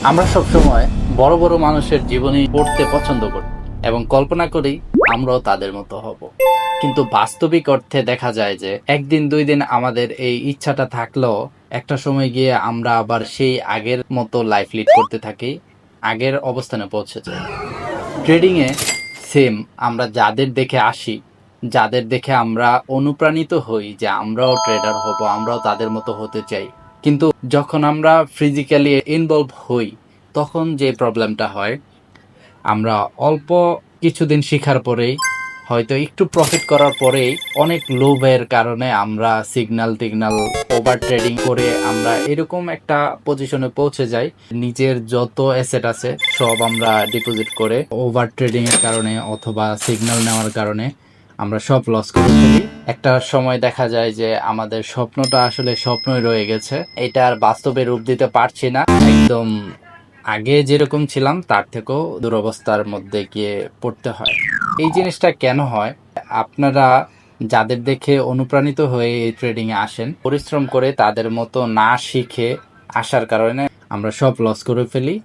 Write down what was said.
আমরা সবসময় বড় বড় মানুষের জীবনী পড়তে পছন্দ করি এবং কল্পনা করি আমরাও তাদের মতো হব, কিন্তু বাস্তবিক অর্থে দেখা যায় যে একদিন দুই দিন আমাদের এই ইচ্ছাটা থাকলেও একটা সময় গিয়ে আমরা আবার সেই আগের মতো লাইফ লিড করতে থাকি, আগের অবস্থানে পৌঁছে যাই। ট্রেডিং এ সেম, আমরা যাদের দেখে আসি, যাদের দেখে আমরা অনুপ্রাণিত হই যে আমরাও ট্রেডার হব, আমরাও তাদের মতো হতে চাই, কিন্তু যখন আমরা ফিজিক্যালি ইনভলভ হই তখন যে প্রবলেমটা হয়, আমরা অল্প কিছুদিন শেখার পরেই, হয়তো একটু প্রফিট করার পরেই অনেক লোভের কারণে আমরা সিগন্যাল টিগনাল ওভার ট্রেডিং করে আমরা এরকম একটা পজিশনে পৌঁছে যাই, নিজের যত অ্যাসেট আছে সব আমরা ডিপোজিট করে ওভার ট্রেডিং এর কারণে অথবা সিগন্যাল নেওয়ার কারণে আমরা সব লস করে ফেলি। একটা সময় দেখা যায় যে আমাদের স্বপ্নটা আসলে স্বপ্নই রয়ে গেছে, এটা আর বাস্তবে রূপ দিতে পারছি না, একদম আগে যেরকম ছিলাম তার থেকেও দুরবস্থার মধ্যে গিয়ে পড়তে হয়। এই জিনিসটা কেন হয়? আপনারা যাদের দেখে অনুপ্রাণিত হয়ে এই ট্রেডিং এ আসেন, পরিশ্রম করে তাদের মতো না শিখে আসার কারণে আমরা সব লস করে ফেলি।